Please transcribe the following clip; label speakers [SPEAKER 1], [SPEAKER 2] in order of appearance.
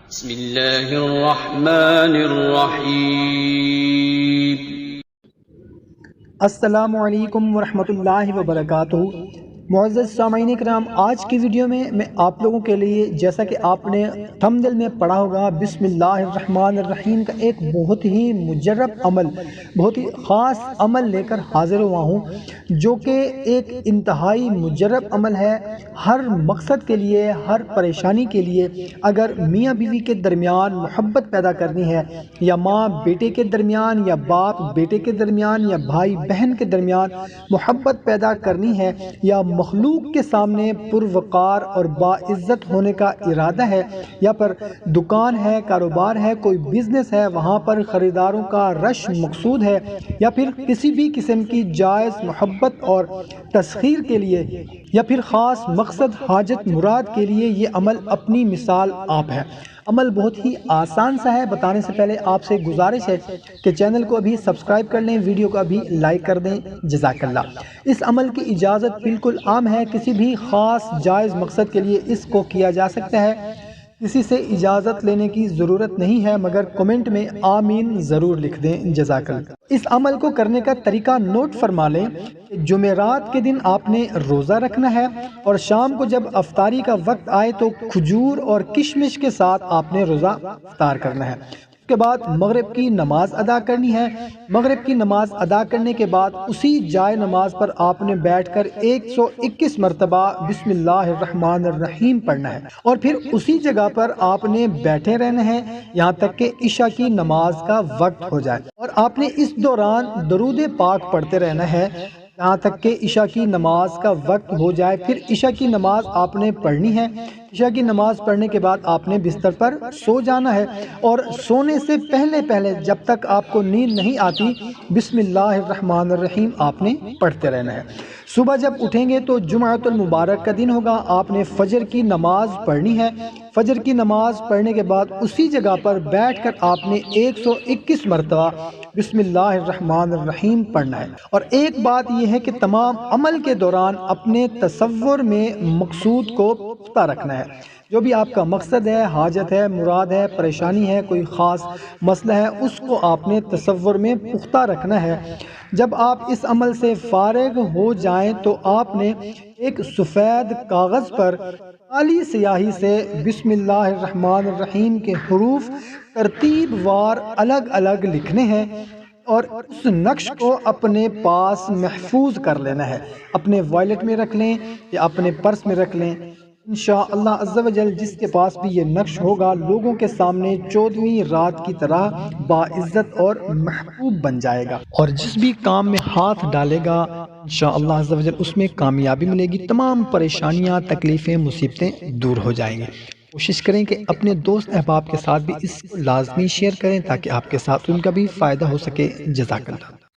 [SPEAKER 1] بسم اللہ الرحمن الرحیم۔
[SPEAKER 2] السلام علیکم ورحمۃ اللہ وبرکاتہ۔ معزز سامعین کرام، آج کی ویڈیو میں آپ لوگوں کے لیے، جیسا کہ آپ نے تھمبنیل میں پڑھا ہوگا، بسم اللہ الرحمن الرحیم کا ایک بہت ہی مجرب عمل، بہت ہی خاص عمل لے کر حاضر ہوا ہوں، جو کہ ایک انتہائی مجرب عمل ہے ہر مقصد کے لیے، ہر پریشانی کے لیے۔ اگر میاں بیوی کے درمیان محبت پیدا کرنی ہے، یا ماں بیٹے کے درمیان، یا باپ بیٹے کے درمیان، یا بھائی بہن کے درمیان محبت پیدا کرنی ہے، یا مخلوق کے سامنے پروقار اور باعزت ہونے کا ارادہ ہے، یا پر دکان ہے، کاروبار ہے، کوئی بزنس ہے، وہاں پر خریداروں کا رش مقصود ہے، یا پھر کسی بھی قسم کی جائز محبت اور تسخیر کے لیے، یا پھر خاص مقصد حاجت مراد کے لیے، یہ عمل اپنی مثال آپ ہے۔ عمل بہت ہی آسان سا ہے۔ بتانے سے پہلے آپ سے گزارش ہے کہ چینل کو ابھی سبسکرائب کر لیں، ویڈیو کو ابھی لائک کر دیں، جزاک اللہ۔ اس عمل کی اجازت بالکل عام ہے، کسی بھی خاص جائز مقصد کے لیے اس کو کیا جا سکتا ہے، کسی سے اجازت لینے کی ضرورت نہیں ہے، مگر کمنٹ میں آمین ضرور لکھ دیں، جزاک اللہ۔ اس عمل کو کرنے کا طریقہ نوٹ فرما لیں۔ جمعرات کے دن آپ نے روزہ رکھنا ہے، اور شام کو جب افطاری کا وقت آئے تو کھجور اور کشمش کے ساتھ آپ نے روزہ افطار کرنا ہے۔ اس کے بعد مغرب کی نماز ادا کرنی ہے۔ مغرب کی نماز ادا کرنے کے بعد اسی جائے نماز پر آپ نے بیٹھ کر 121 مرتبہ بسم اللہ الرحمن الرحیم پڑھنا ہے، اور پھر اسی جگہ پر آپ نے بیٹھے رہنا ہے یہاں تک کہ عشاء کی نماز کا وقت ہو جائے، اور آپ نے اس دوران درود پاک پڑھتے رہنا ہے یہاں تک کہ عشاء کی نماز کا وقت ہو جائے۔ پھر عشاء کی نماز آپ نے پڑھنی ہے۔ عشاء کی نماز پڑھنے کے بعد آپ نے بستر پر سو جانا ہے، اور سونے سے پہلے جب تک آپ کو نیند نہیں آتی، بسم اللہ الرحمن الرحیم آپ نے پڑھتے رہنا ہے۔ صبح جب اٹھیں گے تو جمعۃ المبارک کا دن ہوگا، آپ نے فجر کی نماز پڑھنی ہے۔ فجر کی نماز پڑھنے کے بعد اسی جگہ پر بیٹھ کر آپ نے 121 مرتبہ بسم اللہ الرحمن الرحیم پڑھنا ہے۔ اور ایک بات یہ ہے کہ تمام عمل کے دوران اپنے تصور میں مقصود کو پختہ رکھنا ہے۔ جو بھی آپ کا مقصد ہے، حاجت ہے، مراد ہے، پریشانی ہے، کوئی خاص مسئلہ ہے، اس کو آپ نے تصور میں پختہ رکھنا ہے۔ جب آپ اس عمل سے فارغ ہو جائیں تو آپ نے ایک سفید کاغذ پر کالی سیاہی سے بسم اللہ الرحمن الرحیم کے حروف ترتیب وار الگ الگ لکھنے ہیں، اور اس نقش کو اپنے پاس محفوظ کر لینا ہے۔ اپنے وائلٹ میں رکھ لیں یا اپنے پرس میں رکھ لیں۔ انشاءاللہ عز و جل جس کے پاس بھی یہ نقش ہوگا، لوگوں کے سامنے 14ویں رات کی طرح باعزت اور محبوب بن جائے گا، اور جس بھی کام میں ہاتھ ڈالے گا انشاءاللہ عز و جل اس میں کامیابی ملے گی، تمام پریشانیاں، تکلیفیں، مصیبتیں دور ہو جائیں گی۔ کوشش کریں کہ اپنے دوست احباب کے ساتھ بھی اس کو لازمی شیئر کریں تاکہ آپ کے ساتھ ان کا بھی فائدہ ہو سکے، جزاک اللہ۔